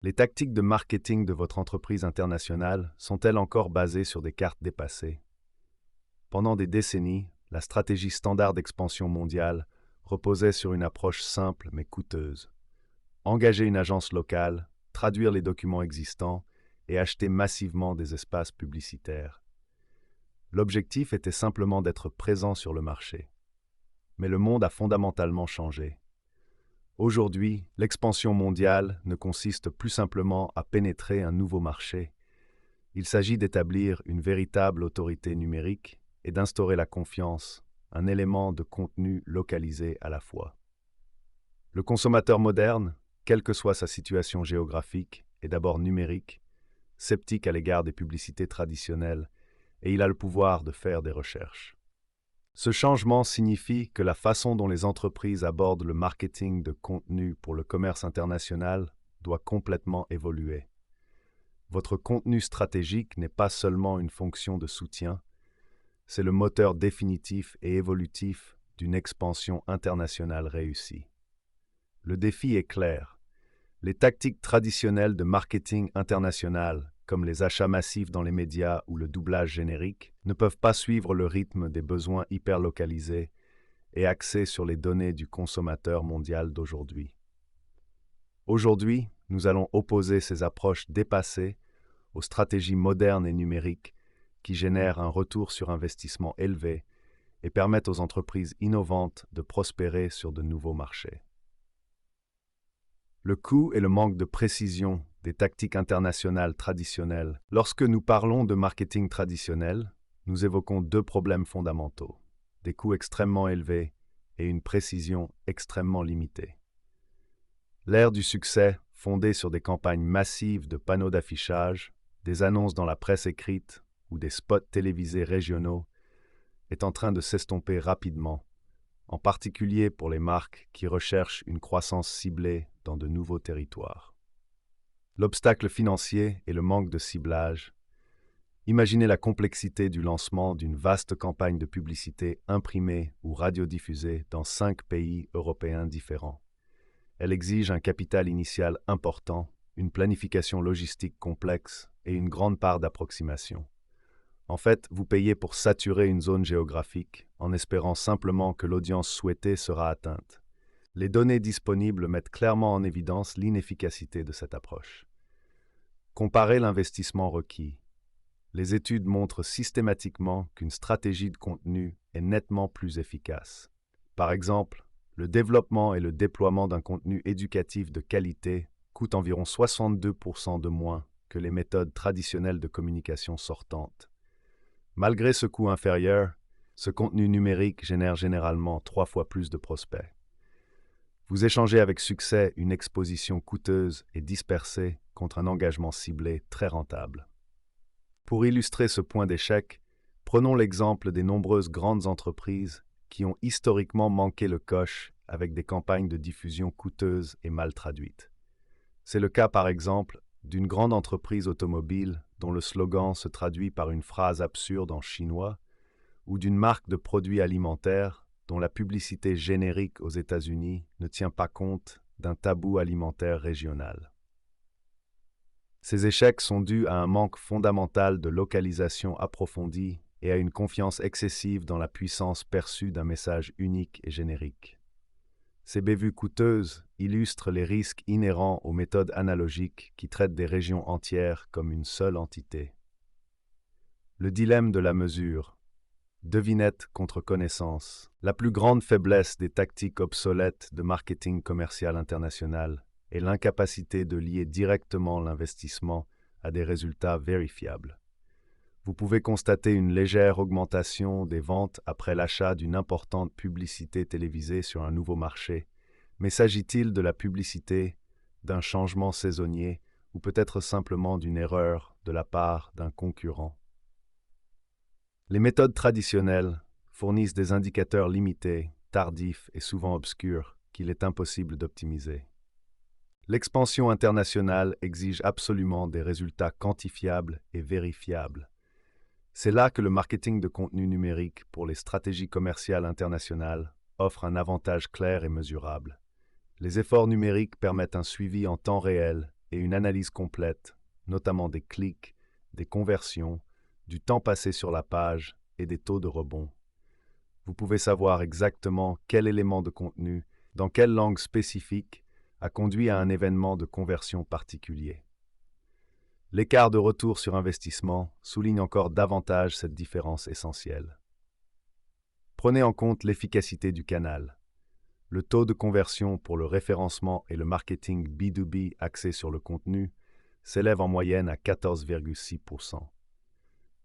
Les tactiques de marketing de votre entreprise internationale sont-elles encore basées sur des cartes dépassées? Pendant des décennies, la stratégie standard d'expansion mondiale reposait sur une approche simple mais coûteuse. Engager une agence locale, traduire les documents existants et acheter massivement des espaces publicitaires. L'objectif était simplement d'être présent sur le marché. Mais le monde a fondamentalement changé. Aujourd'hui, l'expansion mondiale ne consiste plus simplement à pénétrer un nouveau marché. Il s'agit d'établir une véritable autorité numérique et d'instaurer la confiance, un élément de contenu localisé à la fois. Le consommateur moderne, quelle que soit sa situation géographique, est d'abord numérique, sceptique à l'égard des publicités traditionnelles, et il a le pouvoir de faire des recherches. Ce changement signifie que la façon dont les entreprises abordent le marketing de contenu pour le commerce international doit complètement évoluer. Votre contenu stratégique n'est pas seulement une fonction de soutien, c'est le moteur définitif et évolutif d'une expansion internationale réussie. Le défi est clair. Les tactiques traditionnelles de marketing international, comme les achats massifs dans les médias ou le doublage générique, ne peuvent pas suivre le rythme des besoins hyperlocalisés et axés sur les données du consommateur mondial d'aujourd'hui. Aujourd'hui, nous allons opposer ces approches dépassées aux stratégies modernes et numériques qui génèrent un retour sur investissement élevé et permettent aux entreprises innovantes de prospérer sur de nouveaux marchés. Le coût et le manque de précision des tactiques internationales traditionnelles. Lorsque nous parlons de marketing traditionnel, nous évoquons deux problèmes fondamentaux, des coûts extrêmement élevés et une précision extrêmement limitée. L'ère du succès, fondée sur des campagnes massives de panneaux d'affichage, des annonces dans la presse écrite ou des spots télévisés régionaux, est en train de s'estomper rapidement, en particulier pour les marques qui recherchent une croissance ciblée dans de nouveaux territoires. L'obstacle financier et le manque de ciblage. Imaginez la complexité du lancement d'une vaste campagne de publicité imprimée ou radiodiffusée dans 5 pays européens différents. Elle exige un capital initial important, une planification logistique complexe et une grande part d'approximation. En fait, vous payez pour saturer une zone géographique en espérant simplement que l'audience souhaitée sera atteinte. Les données disponibles mettent clairement en évidence l'inefficacité de cette approche. Comparez l'investissement requis. Les études montrent systématiquement qu'une stratégie de contenu est nettement plus efficace. Par exemple, le développement et le déploiement d'un contenu éducatif de qualité coûtent environ 62% de moins que les méthodes traditionnelles de communication sortantes. Malgré ce coût inférieur, ce contenu numérique génère généralement 3 fois plus de prospects. Vous échangez avec succès une exposition coûteuse et dispersée contre un engagement ciblé très rentable. Pour illustrer ce point d'échec, prenons l'exemple des nombreuses grandes entreprises qui ont historiquement manqué le coche avec des campagnes de diffusion coûteuses et mal traduites. C'est le cas par exemple d'une grande entreprise automobile dont le slogan se traduit par une phrase absurde en chinois, ou d'une marque de produits alimentaires dont la publicité générique aux États-Unis ne tient pas compte d'un tabou alimentaire régional. Ces échecs sont dus à un manque fondamental de localisation approfondie et à une confiance excessive dans la puissance perçue d'un message unique et générique. Ces bévues coûteuses illustrent les risques inhérents aux méthodes analogiques qui traitent des régions entières comme une seule entité. Le dilemme de la mesure. Devinette contre connaissance. La plus grande faiblesse des tactiques obsolètes de marketing commercial international est l'incapacité de lier directement l'investissement à des résultats vérifiables. Vous pouvez constater une légère augmentation des ventes après l'achat d'une importante publicité télévisée sur un nouveau marché, mais s'agit-il de la publicité, d'un changement saisonnier ou peut-être simplement d'une erreur de la part d'un concurrent? Les méthodes traditionnelles fournissent des indicateurs limités, tardifs et souvent obscurs qu'il est impossible d'optimiser. L'expansion internationale exige absolument des résultats quantifiables et vérifiables. C'est là que le marketing de contenu numérique pour les stratégies commerciales internationales offre un avantage clair et mesurable. Les efforts numériques permettent un suivi en temps réel et une analyse complète, notamment des clics, des conversions, du temps passé sur la page et des taux de rebond. Vous pouvez savoir exactement quel élément de contenu, dans quelle langue spécifique, a conduit à un événement de conversion particulier. L'écart de retour sur investissement souligne encore davantage cette différence essentielle. Prenez en compte l'efficacité du canal. Le taux de conversion pour le référencement et le marketing B2B axé sur le contenu s'élève en moyenne à 14,6%.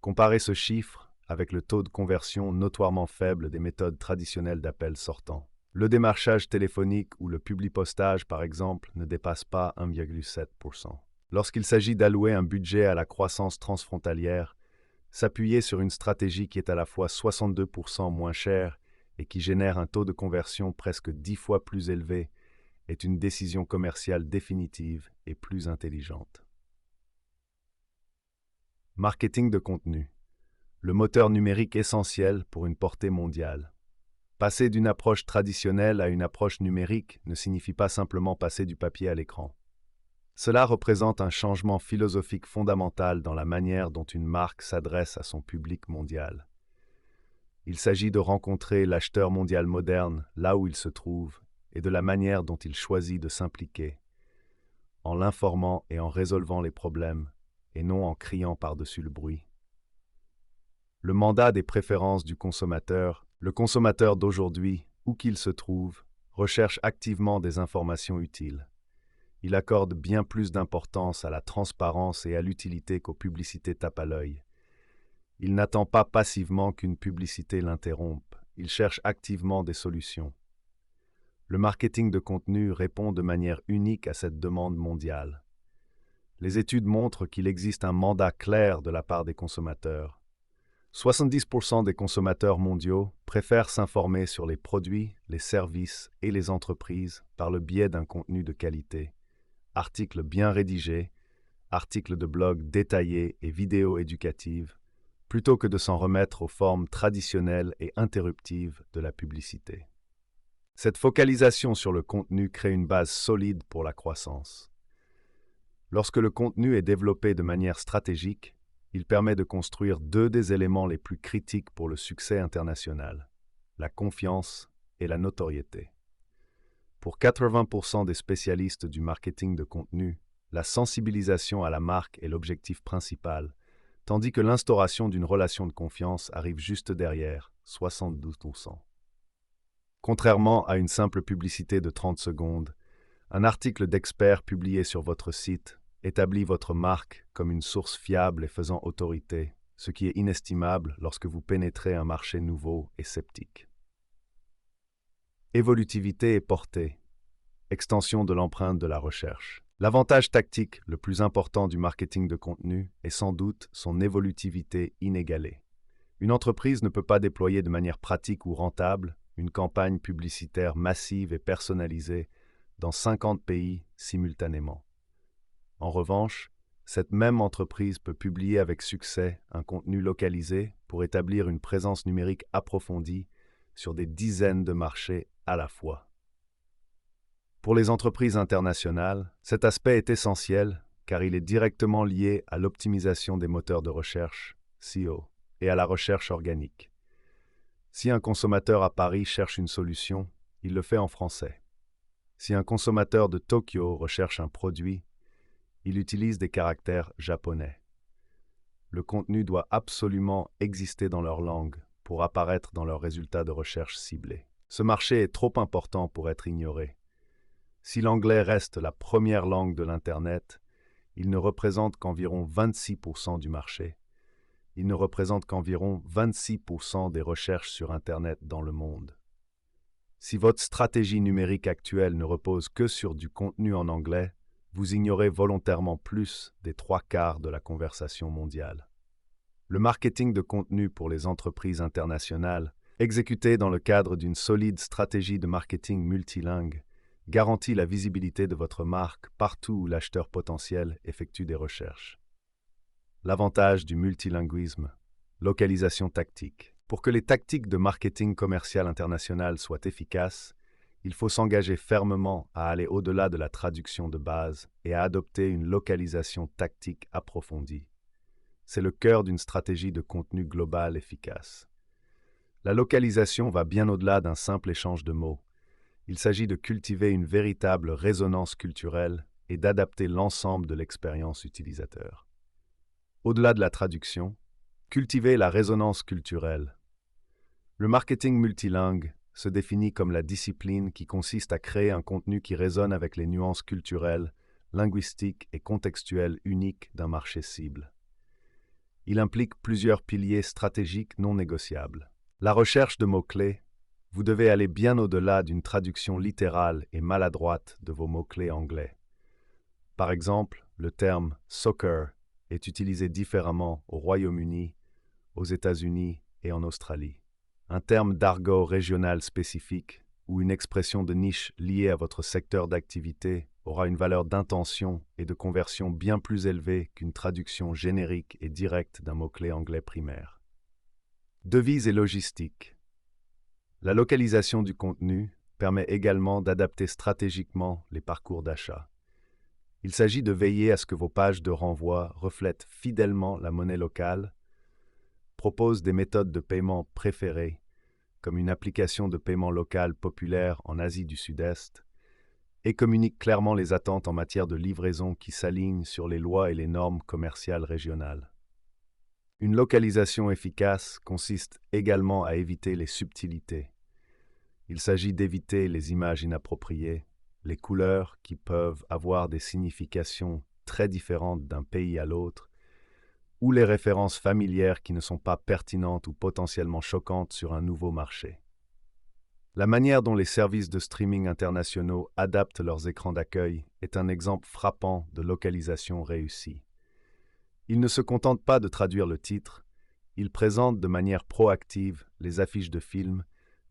Comparez ce chiffre avec le taux de conversion notoirement faible des méthodes traditionnelles d'appel sortant. Le démarchage téléphonique ou le publipostage, par exemple, ne dépasse pas 1,7%. Lorsqu'il s'agit d'allouer un budget à la croissance transfrontalière, s'appuyer sur une stratégie qui est à la fois 62% moins chère et qui génère un taux de conversion presque 10 fois plus élevé est une décision commerciale définitive et plus intelligente. Marketing de contenu. Le moteur numérique essentiel pour une portée mondiale. Passer d'une approche traditionnelle à une approche numérique ne signifie pas simplement passer du papier à l'écran. Cela représente un changement philosophique fondamental dans la manière dont une marque s'adresse à son public mondial. Il s'agit de rencontrer l'acheteur mondial moderne là où il se trouve et de la manière dont il choisit de s'impliquer, en l'informant et en résolvant les problèmes, et non en criant par-dessus le bruit. Le mandat des préférences du consommateur, le consommateur d'aujourd'hui, où qu'il se trouve, recherche activement des informations utiles. Il accorde bien plus d'importance à la transparence et à l'utilité qu'aux publicités tape à l'œil. Il n'attend pas passivement qu'une publicité l'interrompe, il cherche activement des solutions. Le marketing de contenu répond de manière unique à cette demande mondiale. Les études montrent qu'il existe un mandat clair de la part des consommateurs. 70% des consommateurs mondiaux préfèrent s'informer sur les produits, les services et les entreprises par le biais d'un contenu de qualité. Articles bien rédigés, articles de blog détaillés et vidéos éducatives, plutôt que de s'en remettre aux formes traditionnelles et interruptives de la publicité. Cette focalisation sur le contenu crée une base solide pour la croissance. Lorsque le contenu est développé de manière stratégique, il permet de construire deux des éléments les plus critiques pour le succès international, la confiance et la notoriété. Pour 80% des spécialistes du marketing de contenu, la sensibilisation à la marque est l'objectif principal, tandis que l'instauration d'une relation de confiance arrive juste derrière, 72%. Contrairement à une simple publicité de 30 secondes, un article d'expert publié sur votre site établit votre marque comme une source fiable et faisant autorité, ce qui est inestimable lorsque vous pénétrez un marché nouveau et sceptique. Évolutivité et portée. Extension de l'empreinte de la recherche. L'avantage tactique le plus important du marketing de contenu est sans doute son évolutivité inégalée. Une entreprise ne peut pas déployer de manière pratique ou rentable une campagne publicitaire massive et personnalisée dans 50 pays simultanément. En revanche, cette même entreprise peut publier avec succès un contenu localisé pour établir une présence numérique approfondie sur des dizaines de marchés à la fois. Pour les entreprises internationales, cet aspect est essentiel car il est directement lié à l'optimisation des moteurs de recherche, SEO, et à la recherche organique. Si un consommateur à Paris cherche une solution, il le fait en français. Si un consommateur de Tokyo recherche un produit, il utilise des caractères japonais. Le contenu doit absolument exister dans leur langue pour apparaître dans leurs résultats de recherche ciblés. Ce marché est trop important pour être ignoré. Si l'anglais reste la première langue de l'Internet, il ne représente qu'environ 26% du marché. Il ne représente qu'environ 26% des recherches sur Internet dans le monde. Si votre stratégie numérique actuelle ne repose que sur du contenu en anglais, vous ignorez volontairement plus des 3/4 de la conversation mondiale. Le marketing de contenu pour les entreprises internationales, exécuté dans le cadre d'une solide stratégie de marketing multilingue, garantit la visibilité de votre marque partout où l'acheteur potentiel effectue des recherches. L'avantage du multilinguisme, localisation tactique. Pour que les tactiques de marketing commercial international soient efficaces, Il faut s'engager fermement à aller au-delà de la traduction de base et à adopter une localisation tactique approfondie. C'est le cœur d'une stratégie de contenu global efficace. La localisation va bien au-delà d'un simple échange de mots. Il s'agit de cultiver une véritable résonance culturelle et d'adapter l'ensemble de l'expérience utilisateur. Au-delà de la traduction, cultiver la résonance culturelle. Le marketing multilingue se définit comme la discipline qui consiste à créer un contenu qui résonne avec les nuances culturelles, linguistiques et contextuelles uniques d'un marché cible. Il implique plusieurs piliers stratégiques non négociables. La recherche de mots-clés. Vous devez aller bien au-delà d'une traduction littérale et maladroite de vos mots-clés anglais. Par exemple, le terme « soccer » est utilisé différemment au Royaume-Uni, aux États-Unis et en Australie. Un terme d'argot régional spécifique ou une expression de niche liée à votre secteur d'activité aura une valeur d'intention et de conversion bien plus élevée qu'une traduction générique et directe d'un mot-clé anglais primaire. Devise et logistique. La localisation du contenu permet également d'adapter stratégiquement les parcours d'achat. Il s'agit de veiller à ce que vos pages de renvoi reflètent fidèlement la monnaie locale, proposent des méthodes de paiement préférées, comme une application de paiement locale populaire en Asie du Sud-Est, et communiquent clairement les attentes en matière de livraison qui s'alignent sur les lois et les normes commerciales régionales. Une localisation efficace consiste également à éviter les subtilités. Il s'agit d'éviter les images inappropriées, les couleurs qui peuvent avoir des significations très différentes d'un pays à l'autre, ou les références familières qui ne sont pas pertinentes ou potentiellement choquantes sur un nouveau marché. La manière dont les services de streaming internationaux adaptent leurs écrans d'accueil est un exemple frappant de localisation réussie. Ils ne se contentent pas de traduire le titre, ils présentent de manière proactive les affiches de films,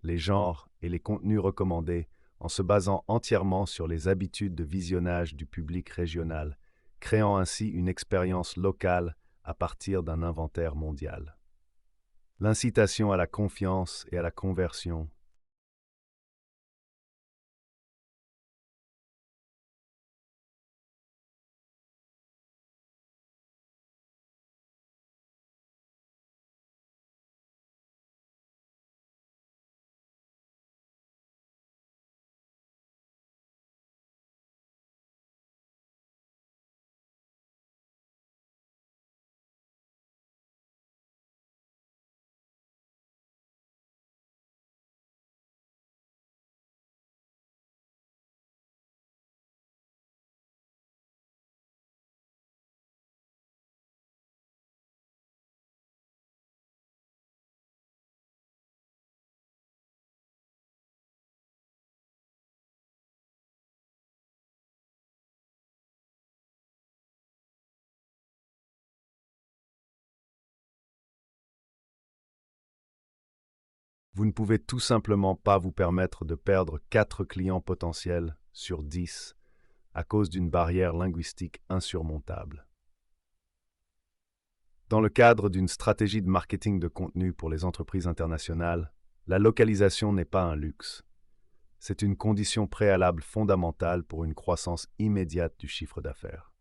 les genres et les contenus recommandés en se basant entièrement sur les habitudes de visionnage du public régional, créant ainsi une expérience locale à partir d'un inventaire mondial. L'incitation à la confiance et à la conversion. Vous ne pouvez tout simplement pas vous permettre de perdre 4 clients potentiels sur 10 à cause d'une barrière linguistique insurmontable. Dans le cadre d'une stratégie de marketing de contenu pour les entreprises internationales, la localisation n'est pas un luxe. C'est une condition préalable fondamentale pour une croissance immédiate du chiffre d'affaires.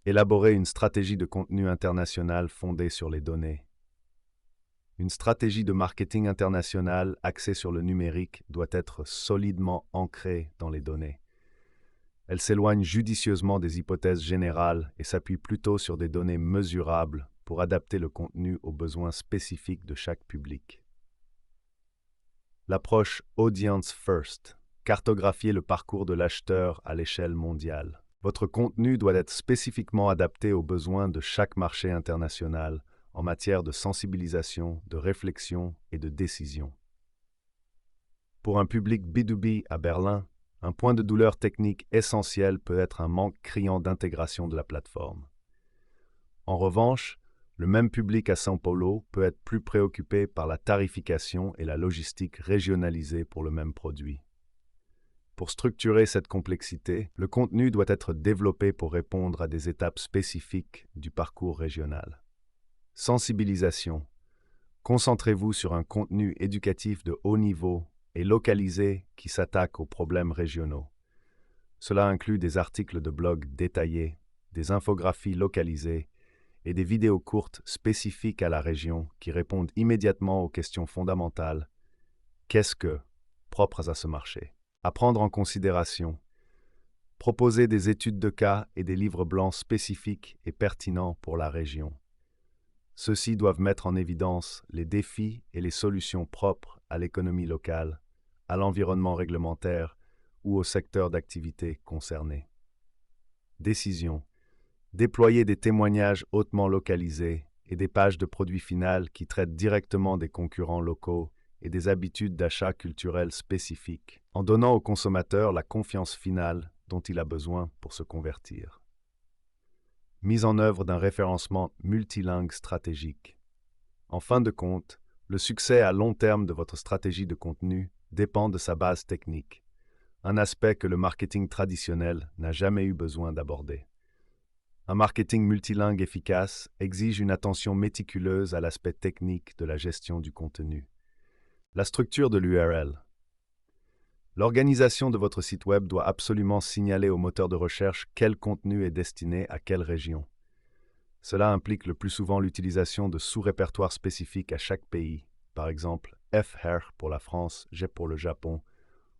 Élaborer une stratégie de contenu international fondée sur les données. Une stratégie de marketing international axée sur le numérique doit être solidement ancrée dans les données. Elle s'éloigne judicieusement des hypothèses générales et s'appuie plutôt sur des données mesurables pour adapter le contenu aux besoins spécifiques de chaque public. L'approche Audience First, cartographier le parcours de l'acheteur à l'échelle mondiale. Votre contenu doit être spécifiquement adapté aux besoins de chaque marché international en matière de sensibilisation, de réflexion et de décision. Pour un public B2B à Berlin, un point de douleur technique essentiel peut être un manque criant d'intégration de la plateforme. En revanche, le même public à São Paulo peut être plus préoccupé par la tarification et la logistique régionalisée pour le même produit. Pour structurer cette complexité, le contenu doit être développé pour répondre à des étapes spécifiques du parcours régional. Sensibilisation. Concentrez-vous sur un contenu éducatif de haut niveau et localisé qui s'attaquent aux problèmes régionaux. Cela inclut des articles de blog détaillés, des infographies localisées et des vidéos courtes spécifiques à la région qui répondent immédiatement aux questions fondamentales. Qu'est-ce que, propres à ce marché? À prendre en considération. Proposer des études de cas et des livres blancs spécifiques et pertinents pour la région. Ceux-ci doivent mettre en évidence les défis et les solutions propres à l'économie locale, à l'environnement réglementaire ou au secteur d'activité concerné. Décision. Déployer des témoignages hautement localisés et des pages de produits finals qui traitent directement des concurrents locaux et des habitudes d'achat culturelles spécifiques, en donnant au consommateur la confiance finale dont il a besoin pour se convertir. Mise en œuvre d'un référencement multilingue stratégique. En fin de compte, le succès à long terme de votre stratégie de contenu dépend de sa base technique, un aspect que le marketing traditionnel n'a jamais eu besoin d'aborder. Un marketing multilingue efficace exige une attention méticuleuse à l'aspect technique de la gestion du contenu. La structure de l'URL. L'organisation de votre site web doit absolument signaler au moteur de recherche quel contenu est destiné à quelle région. Cela implique le plus souvent l'utilisation de sous-répertoires spécifiques à chaque pays, par exemple FR pour la France, G pour le Japon,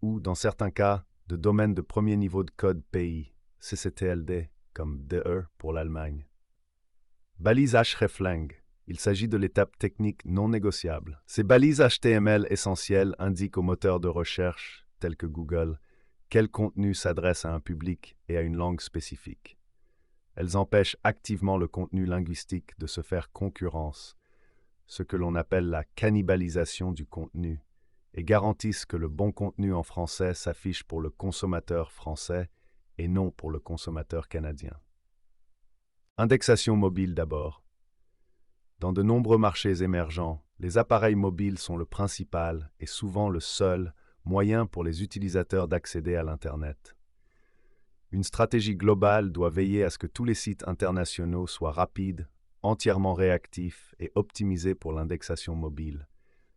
ou, dans certains cas, de domaines de premier niveau de code pays, CCTLD, comme DE pour l'Allemagne. Balise hreflang. Il s'agit de l'étape technique non négociable. Ces balises HTML essentielles indiquent aux moteurs de recherche, tels que Google, quel contenu s'adresse à un public et à une langue spécifique. Elles empêchent activement le contenu linguistique de se faire concurrence, ce que l'on appelle la cannibalisation du contenu, et garantissent que le bon contenu en français s'affiche pour le consommateur français et non pour le consommateur canadien. Indexation mobile d'abord. Dans de nombreux marchés émergents, les appareils mobiles sont le principal et souvent le seul moyen pour les utilisateurs d'accéder à l'Internet. Une stratégie globale doit veiller à ce que tous les sites internationaux soient rapides, entièrement réactifs et optimisés pour l'indexation mobile,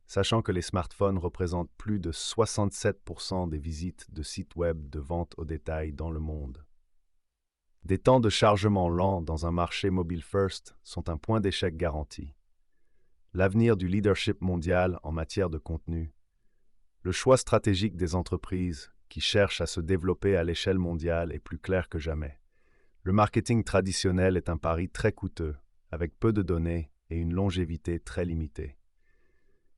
sachant que les smartphones représentent plus de 67% des visites de sites web de vente au détail dans le monde. Des temps de chargement lents dans un marché mobile first sont un point d'échec garanti. L'avenir du leadership mondial en matière de contenu. Le choix stratégique des entreprises qui cherchent à se développer à l'échelle mondiale est plus clair que jamais. Le marketing traditionnel est un pari très coûteux, avec peu de données et une longévité très limitée.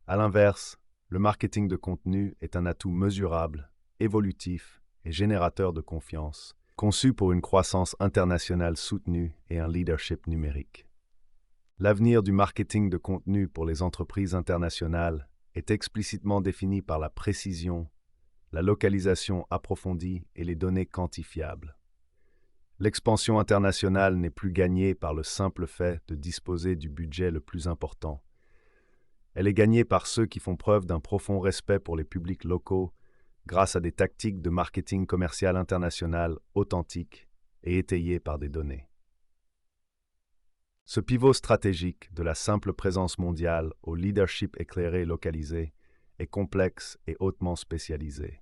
À l'inverse, le marketing de contenu est un atout mesurable, évolutif et générateur de confiance, conçu pour une croissance internationale soutenue et un leadership numérique. L'avenir du marketing de contenu pour les entreprises internationales est explicitement défini par la précision, la localisation approfondie et les données quantifiables. L'expansion internationale n'est plus gagnée par le simple fait de disposer du budget le plus important. Elle est gagnée par ceux qui font preuve d'un profond respect pour les publics locaux grâce à des tactiques de marketing commercial international authentiques et étayées par des données. Ce pivot stratégique de la simple présence mondiale au leadership éclairé et localisé est complexe et hautement spécialisé.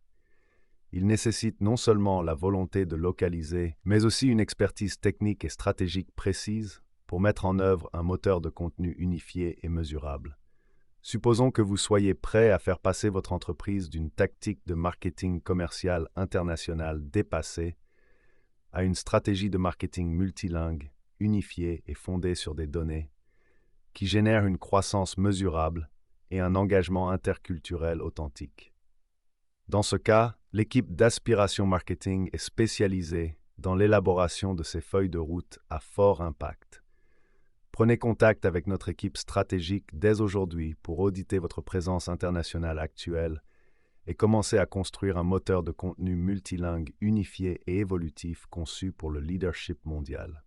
Il nécessite non seulement la volonté de localiser, mais aussi une expertise technique et stratégique précise pour mettre en œuvre un moteur de contenu unifié et mesurable. Supposons que vous soyez prêt à faire passer votre entreprise d'une tactique de marketing commercial international dépassée à une stratégie de marketing multilingue, unifiée et fondée sur des données, qui génère une croissance mesurable et un engagement interculturel authentique. Dans ce cas, l'équipe d'Aspiration Marketing est spécialisée dans l'élaboration de ces feuilles de route à fort impact. Prenez contact avec notre équipe stratégique dès aujourd'hui pour auditer votre présence internationale actuelle et commencer à construire un moteur de contenu multilingue unifié et évolutif conçu pour le leadership mondial.